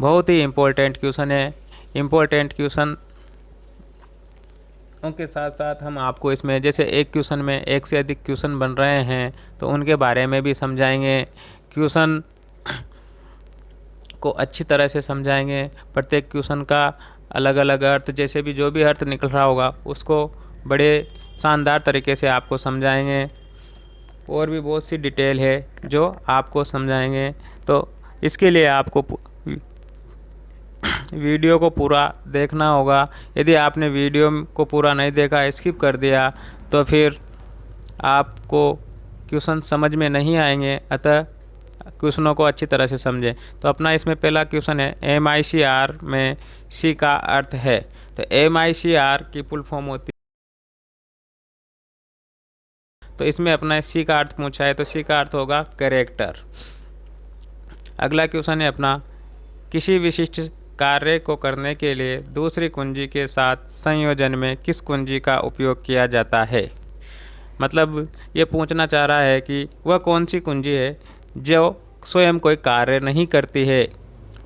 बहुत ही important question है। Important question उनके साथ साथ हम आपको इसमें जैसे एक क्वेश्चन में एक से अधिक क्वेश्चन बन रहे हैं तो उनके बारे में भी समझाएंगे। क्वेश्चन को अच्छी तरह से समझाएंगे। प्रत्येक क्वेश्चन का अलग अलग अर्थ, जैसे भी जो भी अर्थ निकल रहा होगा उसको बड़े शानदार तरीके से आपको समझाएंगे। और भी बहुत सी डिटेल है जो आपको समझाएंगे। तो इसके लिए आपको वीडियो को पूरा देखना होगा। यदि आपने वीडियो को पूरा नहीं देखा, स्किप कर दिया, तो फिर आपको क्वेश्चन समझ में नहीं आएंगे। अतः क्वेश्चनों को अच्छी तरह से समझें। तो अपना इसमें पहला क्वेश्चन है MICR में सी का अर्थ है। तो MICR की फुल फॉर्म होती है, तो इसमें अपना सी का अर्थ पूछा है तो सी का अर्थ होगा कैरेक्टर। अगला क्वेश्चन है अपना किसी विशिष्ट कार्य को करने के लिए दूसरी कुंजी के साथ संयोजन में किस कुंजी का उपयोग किया जाता है। मतलब ये पूछना चाह रहा है कि वह कौन सी कुंजी है जो स्वयं कोई कार्य नहीं करती है।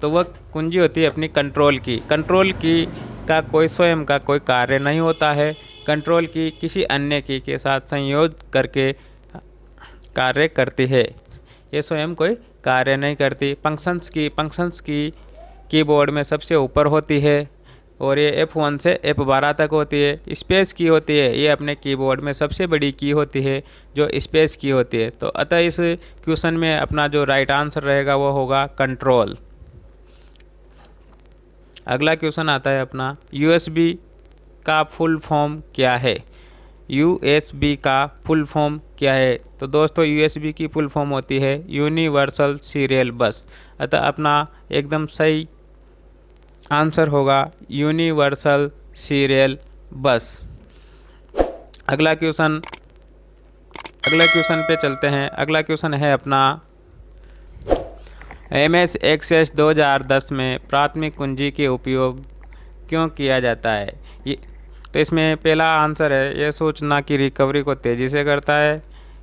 तो वह कुंजी होती है अपनी कंट्रोल की। कंट्रोल की का कोई स्वयं का कोई कार्य नहीं होता है। कंट्रोल की किसी अन्य की के साथ संयोग करके कार्य करती है। ये स्वयं कोई कार्य नहीं करती। फंक्शंस की कीबोर्ड में सबसे ऊपर होती है और ये F1 से F12 तक होती है। स्पेस की होती है, ये अपने कीबोर्ड में सबसे बड़ी की होती है जो स्पेस की होती है। तो अतः इस क्वेश्चन में अपना जो राइट आंसर रहेगा वो होगा कंट्रोल। अगला क्वेश्चन आता है अपना USB का फुल फॉर्म क्या है। USB का फुल फॉर्म क्या है। तो दोस्तों USB की फुल फॉर्म होती है यूनिवर्सल सीरियल बस। अतः अपना एकदम सही आंसर होगा यूनिवर्सल सीरियल बस। अगला क्वेश्चन पे चलते हैं। अगला क्वेश्चन है अपना MS Access 2010 में प्राथमिक कुंजी के उपयोग क्यों किया जाता है। ये तो इसमें पहला आंसर है यह सूचना की रिकवरी को तेज़ी से करता है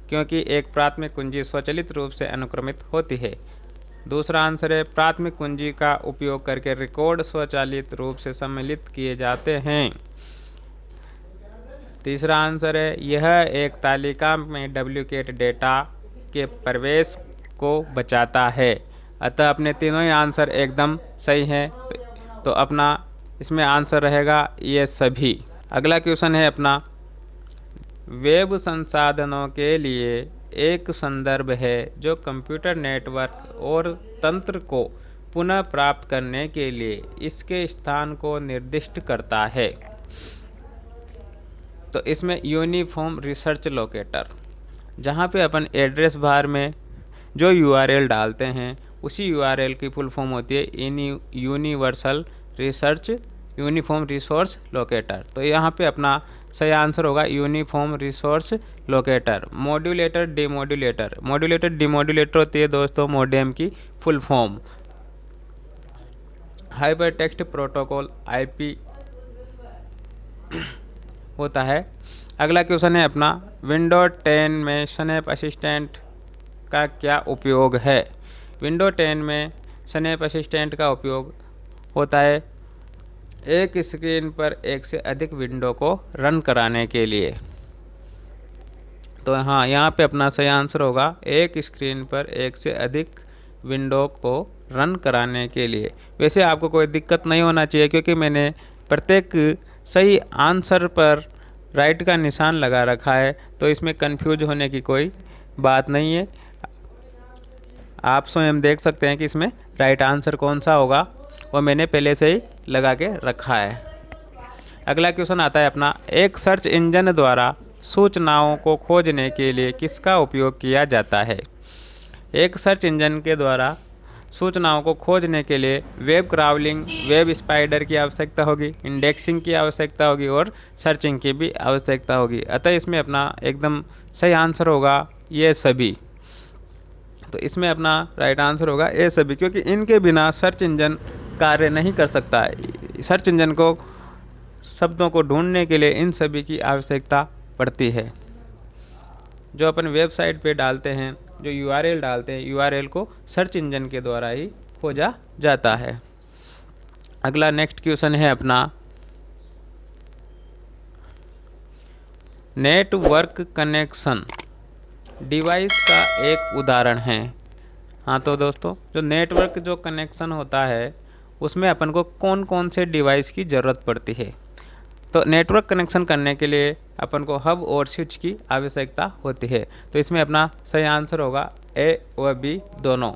क्योंकि एक प्राथमिक कुंजी स्वचालित रूप से अनुक्रमित होती है। दूसरा आंसर है प्राथमिक कुंजी का उपयोग करके रिकॉर्ड स्वचालित रूप से सम्मिलित किए जाते हैं। तीसरा आंसर है यह एक तालिका में डुप्लिकेट डेटा के प्रवेश को बचाता है। अतः अपने तीनों ही आंसर एकदम सही हैं। तो अपना इसमें आंसर रहेगा ये सभी। अगला क्वेश्चन है अपना वेब संसाधनों के लिए एक संदर्भ है जो कंप्यूटर नेटवर्क और तंत्र को पुनः प्राप्त करने के लिए इसके स्थान को निर्दिष्ट करता है। तो इसमें यूनिफॉर्म रिसर्च लोकेटर, जहाँ पे अपन एड्रेस बार में जो URL डालते हैं उसी URL की फुल फॉर्म होती है यूनिफॉर्म रिसोर्स लोकेटर। तो यहाँ पे अपना सही आंसर होगा uniform resource locator. Modulator demodulator होती है दोस्तों मॉडेम की full form. Hyper text protocol IP होता है। अगला क्वेश्चन है अपना विंडो 10 में स्नैप असिस्टेंट का क्या उपयोग है। विंडो 10 में स्नैप असिस्टेंट का उपयोग होता है एक स्क्रीन पर एक से अधिक विंडो को रन कराने के लिए। तो हाँ, यहाँ पे अपना सही आंसर होगा एक स्क्रीन पर एक से अधिक विंडो को रन कराने के लिए। वैसे आपको कोई दिक्कत नहीं होना चाहिए क्योंकि मैंने प्रत्येक सही आंसर पर राइट का निशान लगा रखा है, तो इसमें कंफ्यूज होने की कोई बात नहीं है। आप स्वयं देख सकते हैं कि इसमें राइट आंसर कौन सा होगा, वो मैंने पहले से ही लगा के रखा है। अगला क्वेश्चन आता है अपना एक सर्च इंजन द्वारा सूचनाओं को खोजने के लिए किसका उपयोग किया जाता है। एक सर्च इंजन के द्वारा सूचनाओं को खोजने के लिए वेब क्राउलिंग, वेब स्पाइडर की आवश्यकता होगी, इंडेक्सिंग की आवश्यकता होगी और सर्चिंग की भी आवश्यकता होगी। अतः इसमें अपना एकदम सही आंसर होगा ये सभी। तो इसमें अपना राइट आंसर होगा ये सभी, क्योंकि इनके बिना सर्च इंजन कार्य नहीं कर सकता है। सर्च इंजन को शब्दों को ढूंढने के लिए इन सभी की आवश्यकता पड़ती है। जो अपन वेबसाइट पे डालते हैं, जो URL डालते हैं, URL को सर्च इंजन के द्वारा ही खोजा जाता है। अगला नेक्स्ट क्वेश्चन है अपना, नेटवर्क कनेक्शन डिवाइस का एक उदाहरण है। हाँ तो दोस्तों, जो नेटवर्क जो कनेक्शन होता है उसमें अपन को कौन कौन से डिवाइस की ज़रूरत पड़ती है। तो नेटवर्क कनेक्शन करने के लिए अपन को हब और स्विच की आवश्यकता होती है। तो इसमें अपना सही आंसर होगा ए व बी दोनों,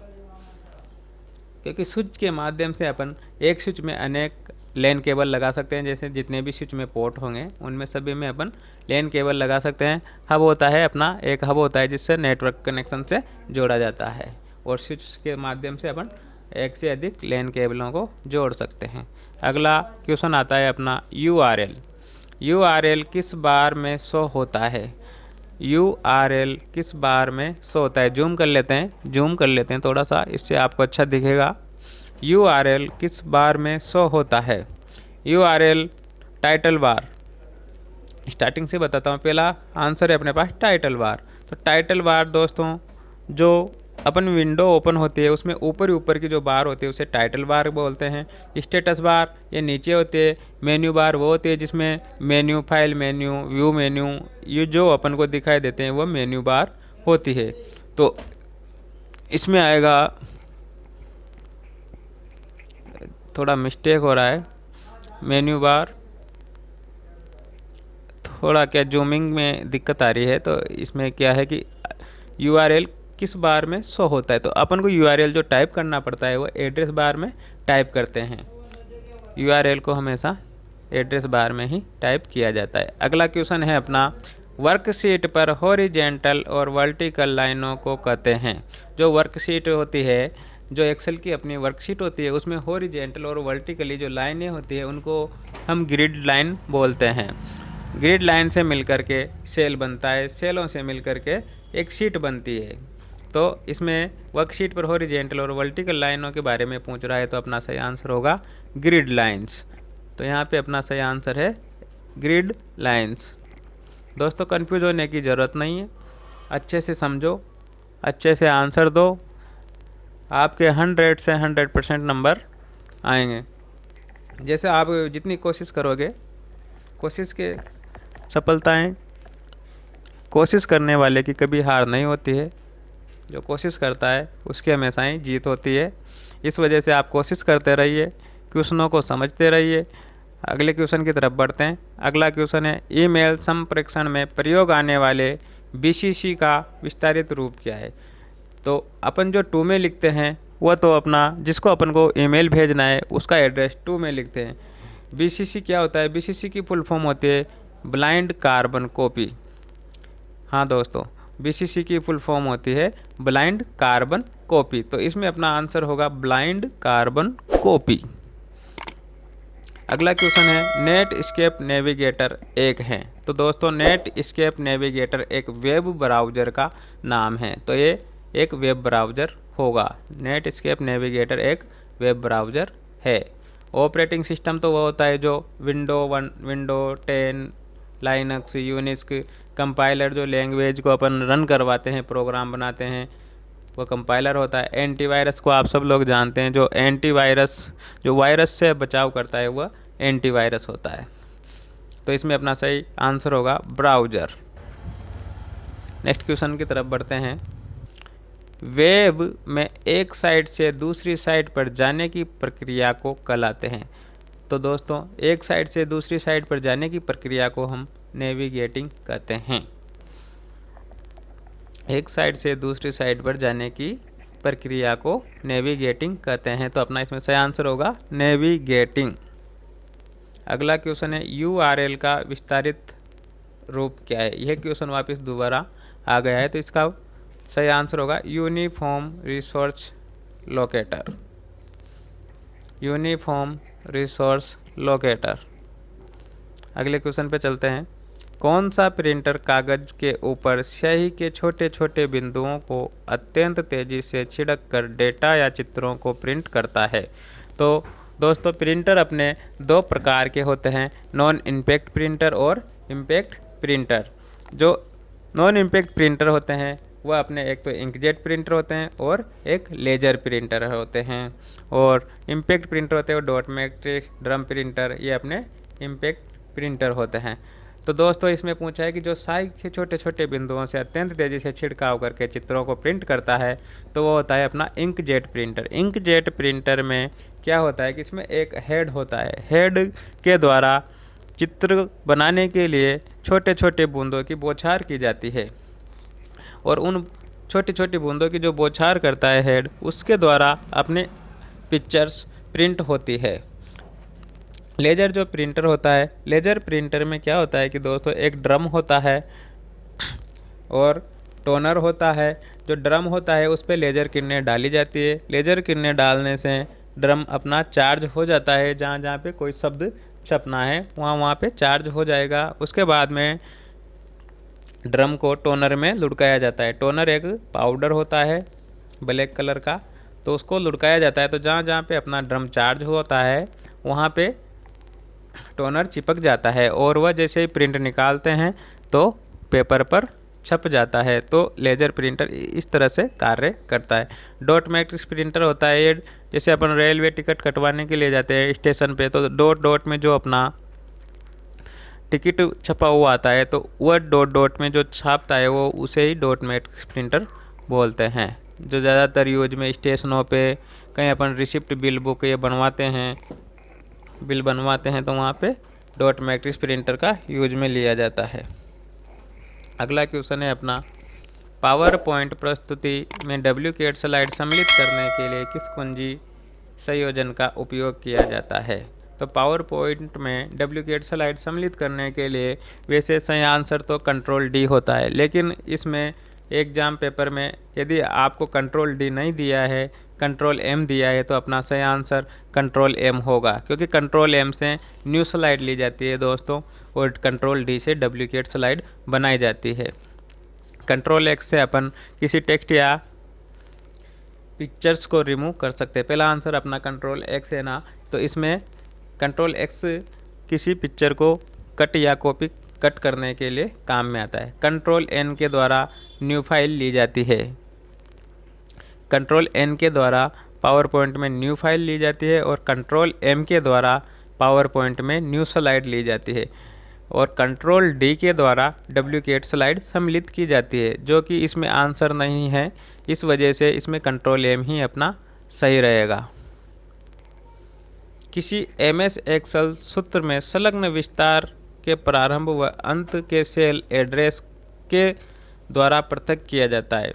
क्योंकि स्विच के माध्यम से अपन एक स्विच में अनेक लैन केबल लगा सकते हैं। जैसे जितने भी स्विच में पोर्ट होंगे उनमें सभी में अपन लैन केबल लगा सकते हैं। हब होता है अपना, एक हब होता है जिससे नेटवर्क कनेक्शन से जोड़ा जाता है, और स्विच के माध्यम से अपन एक से अधिक लैन केबलों को जोड़ सकते हैं। अगला क्वेश्चन आता है अपना URL। URL किस बार में शो होता है। URL किस बार में शो होता है। जूम कर लेते हैं थोड़ा सा, इससे आपको अच्छा दिखेगा। URL किस बार में शो होता है। URL title bar. स्टार्टिंग से बताता हूँ, पहला आंसर है अपने पास टाइटल बार। तो टाइटल बार दोस्तों, जो अपन विंडो ओपन होती है उसमें ऊपर की जो बार होती है उसे टाइटल बार बोलते हैं। स्टेटस बार ये नीचे होती है। मेन्यू बार वो होती है जिसमें menu, file menu, view menu, ये जो अपन को दिखाई देते हैं वो मेन्यू बार होती है। तो इसमें आएगा, थोड़ा मिस्टेक हो रहा है, मेन्यू बार थोड़ा क्या जूमिंग में दिक्कत आ रही है। तो इसमें क्या है कि URL किस बार में शो होता है। तो अपन को URL जो टाइप करना पड़ता है वो एड्रेस बार में टाइप करते हैं। URL को हमेशा एड्रेस बार में ही टाइप किया जाता है। अगला क्वेश्चन है अपना, वर्कशीट पर हॉरिजेंटल और वर्टिकल लाइनों को कहते हैं। जो वर्कशीट होती है, जो एक्सेल की अपनी वर्कशीट होती है उसमें हॉरिजेंटल और वर्टिकली जो लाइनें होती है उनको हम ग्रिड लाइन बोलते हैं। ग्रिड लाइन से मिलकर के सेल बनता है, सेलों से मिलकर के एक शीट बनती है। तो इसमें वर्कशीट पर हॉरिजेंटल और वर्टिकल लाइनों के बारे में पूछ रहा है, तो अपना सही आंसर होगा ग्रिड लाइंस। तो यहाँ पे अपना सही आंसर है ग्रिड लाइंस। दोस्तों कंफ्यूज होने की ज़रूरत नहीं है, अच्छे से समझो, अच्छे से आंसर दो, आपके 100 से 100% नंबर आएंगे। जैसे आप जितनी कोशिश करोगे, कोशिश के सफलताएं, कोशिश करने वाले की कभी हार नहीं होती है। जो कोशिश करता है उसकी हमेशा ही जीत होती है। इस वजह से आप कोशिश करते रहिए, क्वेश्चनों को समझते रहिए। अगले क्वेश्चन की तरफ बढ़ते हैं। अगला क्वेश्चन है, ईमेल संप्रेषण में प्रयोग आने वाले BCC का विस्तारित रूप क्या है। तो अपन जो टू में लिखते हैं वह तो अपना, जिसको अपन को ईमेल भेजना है उसका एड्रेस टू में लिखते हैं। BCC क्या होता है। BCC की फुल फॉर्म होती है ब्लाइंड कार्बन कॉपी। हाँ दोस्तों, BCC की फुल फॉर्म होती है ब्लाइंड कार्बन कॉपी। तो इसमें अपना आंसर होगा ब्लाइंड कार्बन कॉपी। अगला क्वेश्चन है, नेट स्केप नेविगेटर एक है। तो दोस्तों नेट स्केप नेविगेटर एक वेब ब्राउज़र का नाम है। तो ये एक वेब ब्राउज़र होगा। नेट स्केप नेविगेटर एक वेब ब्राउज़र है। ऑपरेटिंग सिस्टम तो वो होता है जो window 1, window 10, Linux, Unix, compiler जो लैंग्वेज को अपन रन करवाते हैं, प्रोग्राम बनाते हैं, वो कंपाइलर होता है। एंटीवायरस को आप सब लोग जानते हैं, जो एंटीवायरस जो वायरस से बचाव करता है वह एंटीवायरस होता है। तो इसमें अपना सही आंसर होगा ब्राउज़र। नेक्स्ट क्वेश्चन की तरफ बढ़ते हैं। वेब में एक साइट से दूसरी साइट पर जाने की प्रक्रिया को कहलाते हैं। तो दोस्तों एक साइट से दूसरी साइट पर जाने की प्रक्रिया को हम नेविगेटिंग कहते हैं। एक साइट से दूसरी साइट पर जाने की प्रक्रिया को नेविगेटिंग कहते हैं। तो अपना इसमें सही आंसर होगा नेविगेटिंग। अगला क्वेश्चन है, URL का विस्तारित रूप क्या है। यह क्वेश्चन वापस दोबारा आ गया है, तो इसका सही आंसर होगा uniform resource locator. Uniform resource locator. अगले क्वेश्चन पे चलते हैं। कौन सा प्रिंटर कागज़ के ऊपर स्याही के छोटे छोटे बिंदुओं को अत्यंत तेज़ी से छिड़क कर डेटा या चित्रों को प्रिंट करता है। तो दोस्तों प्रिंटर अपने दो प्रकार के होते हैं, नॉन इम्पैक्ट प्रिंटर और इम्पैक्ट प्रिंटर। जो नॉन इम्पैक्ट प्रिंटर होते हैं वह अपने एक तो इंकजेट प्रिंटर होते हैं और एक लेजर प्रिंटर होते हैं, और इम्पैक्ट प्रिंटर होते हैं और डॉट मैट्रिक्स, ड्रम प्रिंटर, ये अपने इम्पैक्ट प्रिंटर होते हैं। तो दोस्तों इसमें पूछा है कि जो स्याही के छोटे छोटे बिंदुओं से अत्यंत तेज़ी से छिड़काव करके चित्रों को प्रिंट करता है तो वो होता है अपना इंकजेट प्रिंटर। इंकजेट प्रिंटर में क्या होता है कि इसमें एक हेड होता है, हेड के द्वारा चित्र बनाने के लिए छोटे छोटे बूंदों की बौछार की जाती है, और उन छोटी छोटी बूंदों की जो बौछार करता है हेड, उसके द्वारा अपने पिक्चर्स प्रिंट होती है। लेजर जो प्रिंटर होता है, लेजर प्रिंटर में क्या होता है कि दोस्तों एक ड्रम होता है और टोनर होता है। जो ड्रम होता है उस पर लेजर किरणें डाली जाती है, लेजर किरणें डालने से ड्रम अपना चार्ज हो जाता है, जहाँ जहाँ पे कोई शब्द छपना है वहाँ वहाँ पे चार्ज हो जाएगा। उसके बाद में ड्रम को टोनर में लुढ़काया जाता है। टोनर एक पाउडर होता है ब्लैक कलर का, तो उसको लुढ़काया जाता है, तो जहाँ जहाँ पे अपना ड्रम चार्ज होता है वहाँ पे टोनर चिपक जाता है, और वह जैसे ही प्रिंट निकालते हैं तो पेपर पर छप जाता है। तो लेजर प्रिंटर इस तरह से कार्य करता है। डॉट मैट्रिक्स प्रिंटर होता है, ये जैसे अपन रेलवे टिकट कटवाने के लिए जाते हैं स्टेशन पे, तो डॉट डॉट में जो अपना टिकट छपा हुआ आता है तो वह डॉट डॉट में जो छापता है वो उसे ही डॉट मैट्रिक्स प्रिंटर बोलते हैं। जो ज़्यादातर यूज में स्टेशनों पे कहीं अपन रिसिप्ट बिल बुक ये बनवाते हैं, बिल बनवाते हैं, तो वहाँ पे डॉट मैट्रिक्स प्रिंटर का यूज में लिया जाता है। अगला क्वेश्चन है अपना, पावर पॉइंट प्रस्तुति में डुप्लीकेट स्लाइड सम्मिलित करने के लिए किस कुंजी संयोजन का उपयोग किया जाता है? तो पावर पॉइंट में डुप्लीकेट स्लाइड सम्मिलित करने के लिए वैसे सही आंसर तो कंट्रोल डी होता है, लेकिन इसमें एग्जाम पेपर में यदि आपको कंट्रोल डी नहीं दिया है, कंट्रोल एम दिया है, तो अपना सही आंसर कंट्रोल एम होगा, क्योंकि कंट्रोल एम से न्यू स्लाइड ली जाती है दोस्तों, और कंट्रोल डी से डुप्लीकेट स्लाइड बनाई जाती है। कंट्रोल एक्स से अपन किसी टेक्स्ट या पिक्चर्स को रिमूव कर सकते हैं। पहला आंसर अपना कंट्रोल एक्स है ना, तो इसमें कंट्रोल एक्स किसी पिक्चर को कट या कॉपी कट करने के लिए काम में आता है। कंट्रोल एन के द्वारा न्यू फाइल ली जाती है। कंट्रोल एन के द्वारा पावर पॉइंट में न्यू फाइल ली जाती है, और कंट्रोल एम के द्वारा पावर पॉइंट में न्यू स्लाइड ली जाती है, और कंट्रोल डी के द्वारा डुप्लीकेट स्लाइड सम्मिलित की जाती है, जो कि इसमें आंसर नहीं है। इस वजह से इसमें कंट्रोल एम ही अपना सही रहेगा। किसी एमएस एक्सेल सूत्र में संलग्न विस्तार के प्रारंभ व अंत के सेल एड्रेस के द्वारा पृथक किया जाता है।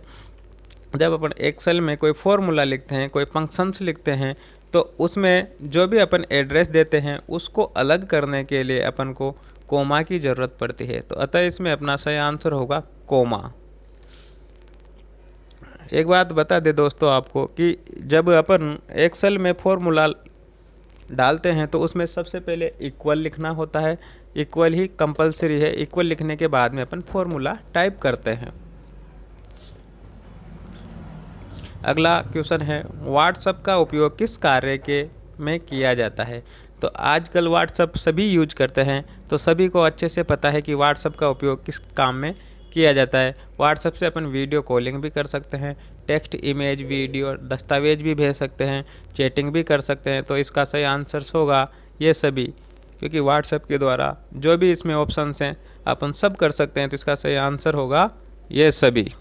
जब अपन एक्सेल में कोई फॉर्मूला लिखते हैं, कोई फंक्शंस लिखते हैं, तो उसमें जो भी अपन एड्रेस देते हैं उसको अलग करने के लिए अपन को कोमा की ज़रूरत पड़ती है। तो अतः इसमें अपना सही आंसर होगा कोमा। एक बात बता दे दोस्तों आपको कि जब अपन एक्सेल में फॉर्मूला डालते हैं तो उसमें सबसे पहले इक्वल लिखना होता है। इक्वल ही कंपलसरी है। इक्वल लिखने के बाद में अपन फॉर्मूला टाइप करते हैं। अगला क्वेश्चन है, व्हाट्सएप का उपयोग किस कार्य के में किया जाता है? तो आजकल व्हाट्सएप सभी यूज करते हैं, तो सभी को अच्छे से पता है कि व्हाट्सएप का उपयोग किस काम में किया जाता है। व्हाट्सएप से अपन वीडियो कॉलिंग भी कर सकते हैं, टेक्स्ट, इमेज, वीडियो, दस्तावेज भी भेज सकते हैं, चैटिंग भी कर सकते हैं। तो इसका सही आंसर होगा ये सभी, क्योंकि व्हाट्सएप के द्वारा जो भी इसमें ऑप्शंस हैं अपन सब कर सकते हैं। तो इसका सही आंसर होगा ये सभी।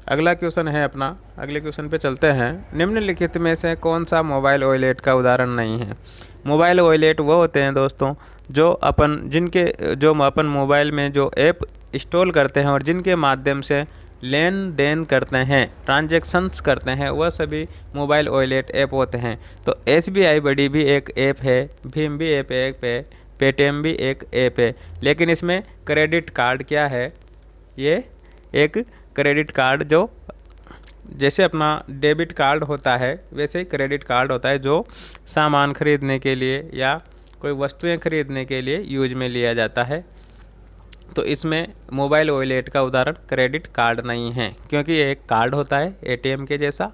अगला क्वेश्चन है अपना, अगले क्वेश्चन पे चलते हैं। निम्नलिखित में से कौन सा मोबाइल वॉलेट का उदाहरण नहीं है? मोबाइल वॉलेट वो होते हैं दोस्तों जो अपन मोबाइल में जो ऐप इंस्टॉल करते हैं और जिनके माध्यम से लेन देन करते हैं, ट्रांजैक्शंस करते हैं, वह सभी मोबाइल वॉलेट ऐप होते हैं। तो SBI बड़ी भी एक ऐप है, भीम भी ऐप है, पेटीएम भी एक ऐप है। लेकिन इसमें क्रेडिट कार्ड क्या है? ये एक क्रेडिट कार्ड जो जैसे अपना डेबिट कार्ड होता है वैसे ही क्रेडिट कार्ड होता है, जो सामान खरीदने के लिए या कोई वस्तुएं खरीदने के लिए यूज में लिया जाता है। तो इसमें मोबाइल वॉलेट का उदाहरण क्रेडिट कार्ड नहीं है, क्योंकि ये एक कार्ड होता है ATM के जैसा।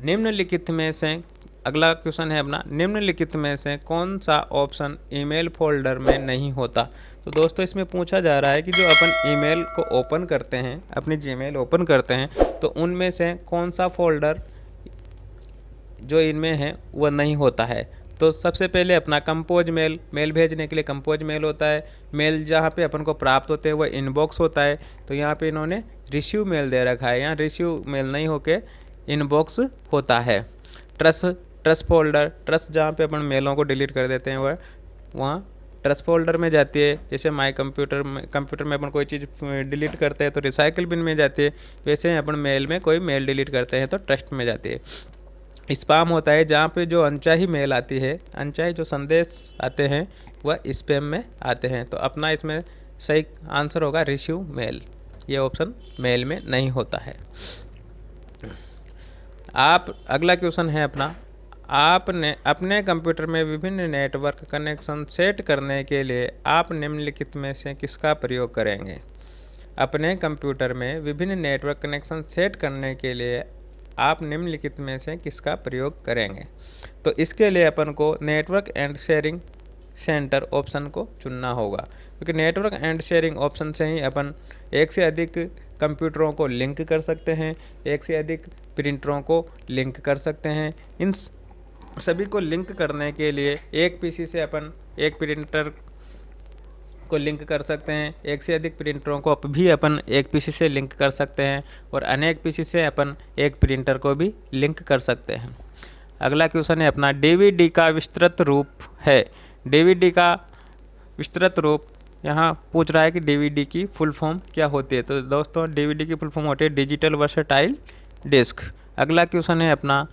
निम्नलिखित में से अगला क्वेश्चन है अपना, निम्नलिखित में से कौन सा ऑप्शन ईमेल फोल्डर में नहीं होता। तो दोस्तों इसमें पूछा जा रहा है कि जो अपन ईमेल को ओपन करते हैं, अपनी जीमेल ओपन करते हैं, तो उनमें से कौन सा फोल्डर जो इनमें है वह नहीं होता है। तो सबसे पहले अपना कंपोज मेल, मेल भेजने के लिए कंपोज मेल होता है। मेल जहाँ पे अपन को प्राप्त होते हैं वह इनबॉक्स होता है। तो यहाँ पे इन्होंने रिसीव मेल दे रखा है, यहाँ रिसीव मेल नहीं होके इनबॉक्स होता है। ट्रस्ट फोल्डर, ट्रस्ट जहाँ पे अपन मेलों को डिलीट कर देते हैं वह वहाँ ट्रस्ट फोल्डर में जाती है। जैसे माई कंप्यूटर में अपन कोई चीज़ डिलीट करते हैं तो रिसाइकिल बिन में जाती है, वैसे ही अपन मेल में कोई मेल डिलीट करते हैं तो ट्रस्ट में जाती है। स्पैम होता है, जहाँ पे जो अनचाही मेल आती है, अनचाही जो संदेश आते हैं वह स्पैम में आते हैं। तो अपना इसमें सही आंसर होगा रिसीव मेल, ये ऑप्शन मेल में नहीं होता है। अगला क्वेश्चन है अपना, आपने अपने कंप्यूटर में विभिन्न नेटवर्क कनेक्शन सेट करने के लिए आप निम्नलिखित में से किसका प्रयोग करेंगे। अपने कंप्यूटर में विभिन्न नेटवर्क कनेक्शन सेट करने के लिए आप निम्नलिखित में से किसका प्रयोग करेंगे। तो इसके लिए अपन को network and sharing centre option को चुनना होगा, क्योंकि नेटवर्क एंड शेयरिंग ऑप्शन से ही अपन एक से अधिक कंप्यूटरों को लिंक कर सकते हैं, एक से अधिक प्रिंटरों को लिंक कर सकते हैं। इन सभी को लिंक करने के लिए एक पीसी से अपन एक प्रिंटर को लिंक कर सकते हैं, एक से अधिक प्रिंटरों को भी अपन एक पीसी से लिंक कर सकते हैं, और अनेक पीसी से अपन एक प्रिंटर को भी लिंक कर सकते हैं। अगला क्वेश्चन है अपना, डीवीडी का विस्तृत रूप है। डीवीडी का विस्तृत रूप यहाँ पूछ रहा है कि डीवीडी की फुल फॉर्म क्या होती है। तो दोस्तों डीवीडी की फुल फॉर्म होती है डिजिटल वर्सेटाइल डिस्क। अगला क्वेश्चन है अपना,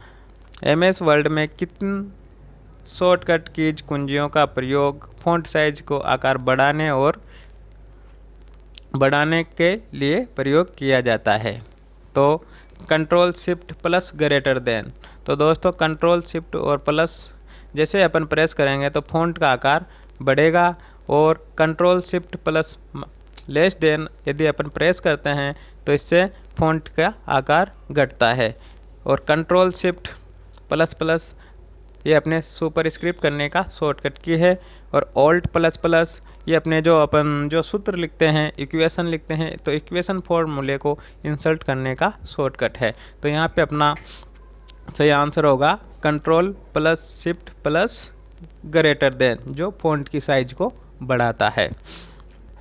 एमएस वर्ड में कितने शॉर्टकट कीज कुंजियों का प्रयोग फ़ॉन्ट साइज को आकार बढ़ाने के लिए प्रयोग किया जाता है। तो control shift plus greater than. तो दोस्तों कंट्रोल शिफ्ट और प्लस जैसे अपन प्रेस करेंगे तो फ़ॉन्ट का आकार बढ़ेगा, और control shift plus less than यदि अपन प्रेस करते हैं तो इससे फ़ॉन्ट का आकार घटता है। और कंट्रोल शिफ्ट प्लस प्लस ये अपने सुपरस्क्रिप्ट करने का शॉर्टकट की है, और ऑल्ट प्लस प्लस ये अपने जो अपन जो सूत्र लिखते हैं, इक्वेशन लिखते हैं, तो इक्वेशन फॉर्मूले को इंसर्ट करने का शॉर्टकट है। तो यहाँ पे अपना सही आंसर होगा control plus shift plus greater than, जो फ़ॉन्ट की साइज को बढ़ाता है।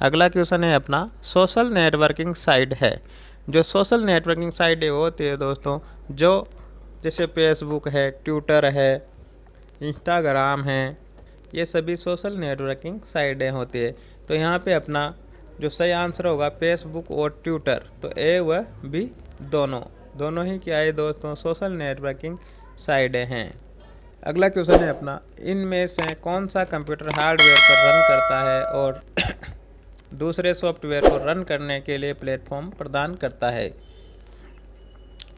अगला क्वेश्चन है अपना, सोशल नेटवर्किंग साइट है। जो सोशल नेटवर्किंग साइट है वो होती है दोस्तों जो जैसे फेसबुक है, ट्विटर है, इंस्टाग्राम है, ये सभी सोशल नेटवर्किंग साइटें होती है। तो यहाँ पे अपना जो सही आंसर होगा फेसबुक और ट्विटर, तो ए व बी दोनों ही क्या है दोस्तों, सोशल नेटवर्किंग साइटें हैं। अगला क्वेश्चन है अपना, इनमें से कौन सा कंप्यूटर हार्डवेयर पर रन करता है और दूसरे सॉफ्टवेयर को रन करने के लिए प्लेटफॉर्म प्रदान करता है।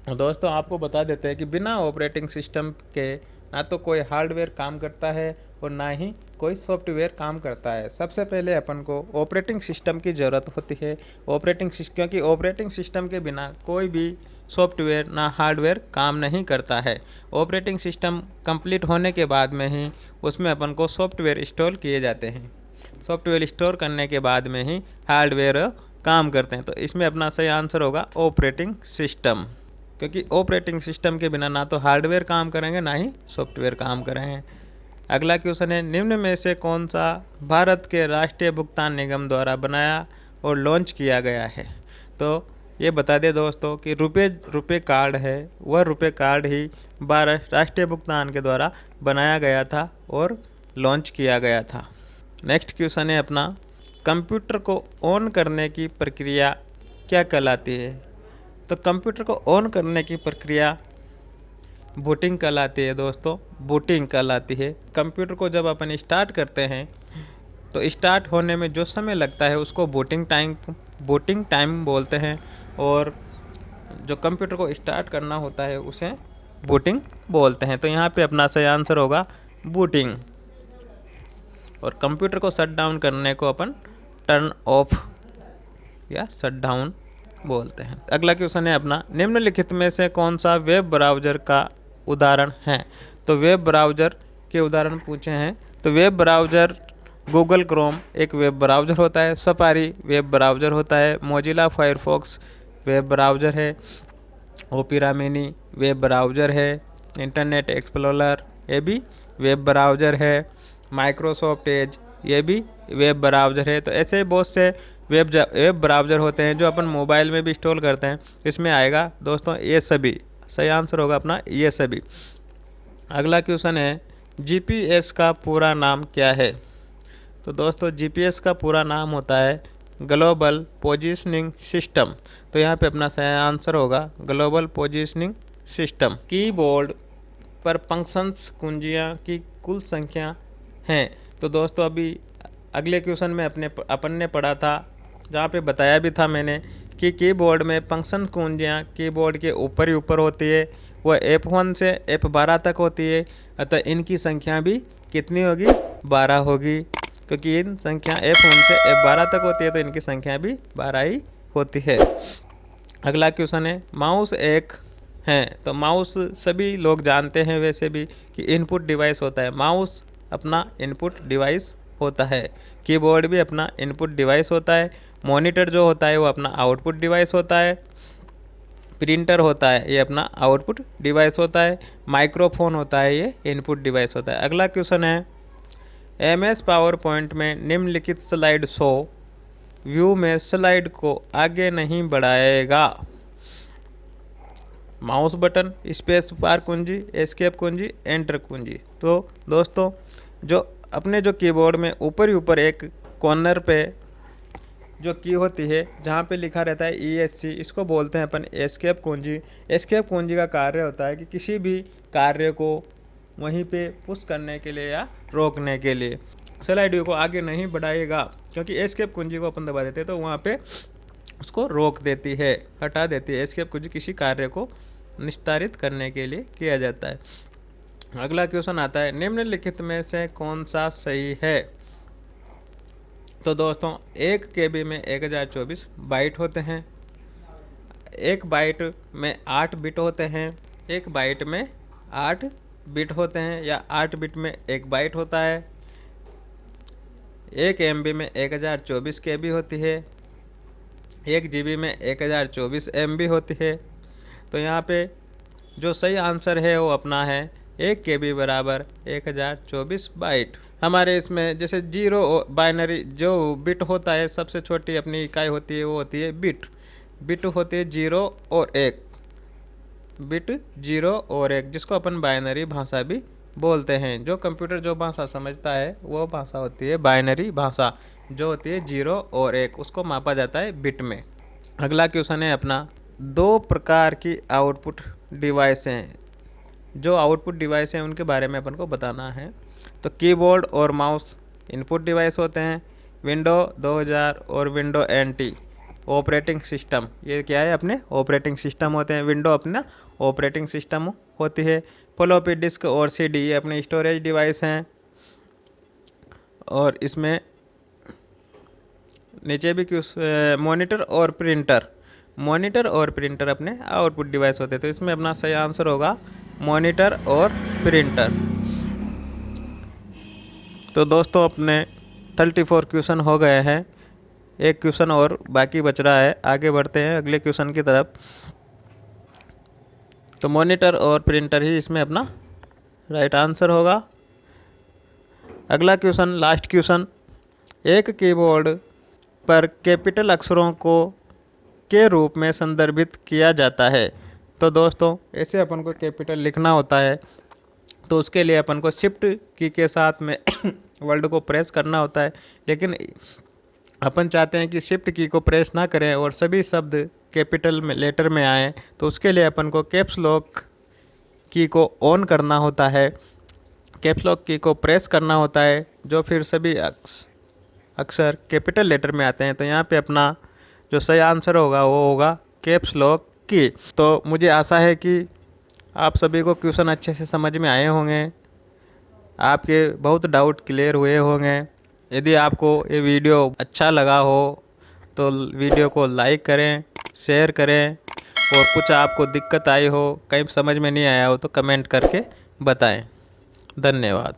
दोस्तों आपको बता देते हैं कि बिना ऑपरेटिंग सिस्टम के ना तो कोई हार्डवेयर काम करता है और ना ही कोई सॉफ्टवेयर काम करता है। सबसे पहले अपन को ऑपरेटिंग सिस्टम की ज़रूरत होती है, क्योंकि ऑपरेटिंग सिस्टम के बिना कोई भी सॉफ्टवेयर ना हार्डवेयर काम नहीं करता है। ऑपरेटिंग सिस्टम कंप्लीट होने के बाद में ही उसमें अपन को सॉफ्टवेयर इंस्टॉल किए जाते हैं। सॉफ्टवेयर इंस्टॉल करने के बाद में ही हार्डवेयर काम करते हैं। तो इसमें अपना सही आंसर होगा ऑपरेटिंग सिस्टम, क्योंकि ऑपरेटिंग सिस्टम के बिना ना तो हार्डवेयर काम करेंगे ना ही सॉफ्टवेयर काम करेंगे। अगला क्वेश्चन है, निम्न में से कौन सा भारत के राष्ट्रीय भुगतान निगम द्वारा बनाया और लॉन्च किया गया है। तो ये बता दें दोस्तों कि रुपए कार्ड है, वह रुपए कार्ड ही भारत राष्ट्रीय भुगतान के द्वारा बनाया गया था और लॉन्च किया गया था। नेक्स्ट क्वेश्चन है अपना, कंप्यूटर को ऑन करने की प्रक्रिया क्या कहलाती है। तो कंप्यूटर को ऑन करने की प्रक्रिया बूटिंग कहलाती है दोस्तों, बूटिंग कहलाती है। कंप्यूटर को जब अपन स्टार्ट करते हैं तो स्टार्ट होने में जो समय लगता है उसको बूटिंग टाइम बोलते हैं, और जो कंप्यूटर को स्टार्ट करना होता है उसे बूटिंग बोलते हैं। तो यहाँ पे अपना सही आंसर होगा बूटिंग, और कंप्यूटर को शट डाउन करने को अपन टर्न ऑफ या शट डाउन बोलते हैं। अगला क्वेश्चन है अपना, निम्नलिखित में से कौन सा वेब ब्राउज़र का उदाहरण है। तो वेब ब्राउज़र के उदाहरण पूछे हैं। तो वेब ब्राउज़र गूगल क्रोम एक वेब ब्राउज़र होता है, सफारी वेब ब्राउज़र होता है, मोजिला फायरफॉक्स वेब ब्राउज़र है, ओपेरा मिनी वेब ब्राउज़र है, इंटरनेट एक्सप्लोरर ये भी वेब ब्राउज़र है, माइक्रोसॉफ्ट एज ये भी वेब ब्राउज़र है। तो ऐसे बहुत से वेब ब्राउज़र होते हैं जो अपन मोबाइल में भी इंस्टॉल करते हैं। इसमें आएगा दोस्तों ये सभी, सही आंसर होगा अपना ये सभी। अगला क्वेश्चन है जीपीएस का पूरा नाम क्या है? तो दोस्तों जीपीएस का पूरा नाम होता है ग्लोबल पोजीशनिंग सिस्टम। तो यहाँ पे अपना सही आंसर होगा ग्लोबल पोजीशनिंग सिस्टम। कीबोर्ड पर फंक्शंस कुंजियाँ की कुल संख्या हैं। तो दोस्तों अभी अगले क्वेश्चन में अपन ने पढ़ा था, जहाँ पे बताया भी था मैंने कि कीबोर्ड में फंक्शन कुंजियाँ कीबोर्ड के ऊपर ही ऊपर होती है, वह F1 से F12 तक होती है। अतः इनकी संख्या भी कितनी होगी? 12 होगी, क्योंकि इन संख्या F1 से F12 तक होती है तो इनकी संख्या भी 12 ही होती है। अगला क्वेश्चन है माउस एक है। तो माउस सभी लोग जानते हैं वैसे भी कि इनपुट डिवाइस होता है। माउस अपना इनपुट डिवाइस होता है, कीबोर्ड भी अपना इनपुट डिवाइस होता है, मॉनिटर जो होता है वो अपना आउटपुट डिवाइस होता है, प्रिंटर होता है ये अपना आउटपुट डिवाइस होता है, माइक्रोफोन होता है ये इनपुट डिवाइस होता है। अगला क्वेश्चन है MS पावर पॉइंट में निम्नलिखित स्लाइड शो व्यू में स्लाइड को आगे नहीं बढ़ाएगा। माउस बटन, स्पेस बार कुंजी, एस्केप कुंजी, एंटर कुंजी। तो दोस्तों जो अपने जो कीबोर्ड में ऊपर ही ऊपर एक कॉर्नर पे जो की होती है जहाँ पे लिखा रहता है ESC, इसको बोलते हैं अपन एस्केप कुंजी। एस्केप कुंजी का कार्य होता है कि किसी भी कार्य को वहीं पे पुश करने के लिए या रोकने के लिए। स्लाइड व्यू को आगे नहीं बढ़ाएगा, क्योंकि एस्केप कुंजी को अपन दबा देते हैं तो वहाँ पे उसको रोक देती है, हटा देती है। एस्केप कुंजी किसी कार्य को निस्तारित करने के लिए किया जाता है। अगला क्वेश्चन आता है निम्नलिखित में से कौन सा सही है? तो दोस्तों 1 KB में 1024 बाइट होते हैं, 1 बाइट में 8 बिट होते हैं, 1 बाइट में 8 बिट होते हैं या 8 बिट में 1 बाइट होता है, 1 MB में 1024 KB होती है, 1 GB में 1024 MB होती है। तो यहाँ पे जो सही आंसर है वो अपना है 1 KB बराबर 1024 बाइट। हमारे इसमें जैसे जीरो बाइनरी जो बिट होता है, सबसे छोटी अपनी इकाई होती है वो होती है बिट। बिट होती है 0 और 1, बिट 0 और 1, जिसको अपन बाइनरी भाषा भी बोलते हैं। जो कंप्यूटर जो भाषा समझता है वो भाषा होती है बाइनरी भाषा, जो होती है 0 और 1, उसको मापा जाता है बिट में। अगला क्वेश्चन है अपना 2 प्रकार की आउटपुट डिवाइस हैं। जो आउटपुट डिवाइस हैं उनके बारे में अपन को बताना है। तो कीबोर्ड और माउस इनपुट डिवाइस होते हैं, विंडो 2000 और विंडो NT ऑपरेटिंग सिस्टम, ये क्या है अपने ऑपरेटिंग सिस्टम होते हैं। विंडो अपना ऑपरेटिंग सिस्टम होती है। फ्लॉपी डिस्क और CD ये अपने स्टोरेज डिवाइस हैं। और इसमें नीचे भी मॉनिटर और प्रिंटर, मॉनिटर और प्रिंटर अपने आउटपुट डिवाइस होते हैं। तो इसमें अपना सही आंसर होगा मॉनिटर और प्रिंटर। तो दोस्तों अपने 34 क्वेश्चन हो गए हैं, एक क्वेश्चन और बाकी बच रहा है। आगे बढ़ते हैं अगले क्वेश्चन की तरफ। तो मॉनिटर और प्रिंटर ही इसमें अपना राइट आंसर होगा। अगला क्वेश्चन, लास्ट क्वेश्चन, एक कीबोर्ड पर कैपिटल अक्षरों को के रूप में संदर्भित किया जाता है। तो दोस्तों ऐसे अपन को कैपिटल लिखना होता है तो उसके लिए अपन को शिफ्ट की के साथ में वर्ड को प्रेस करना होता है, लेकिन अपन चाहते हैं कि शिफ्ट की को प्रेस ना करें और सभी शब्द कैपिटल में लेटर में आए। तो उसके लिए अपन को कैप्स लॉक की को ऑन करना होता है, कैप्स लॉक की को प्रेस करना होता है, जो फिर सभी अक्षर कैपिटल लेटर में आते हैं। तो यहाँ पे अपना जो सही आंसर होगा वो होगा कैप्स लॉक की। तो मुझे आशा है कि आप सभी को क्वेश्चन अच्छे से समझ में आए होंगे, आपके बहुत डाउट क्लियर हुए होंगे। यदि आपको ये वीडियो अच्छा लगा हो तो वीडियो को लाइक करें, शेयर करें, और कुछ आपको दिक्कत आई हो, कहीं समझ में नहीं आया हो तो कमेंट करके बताएं। धन्यवाद।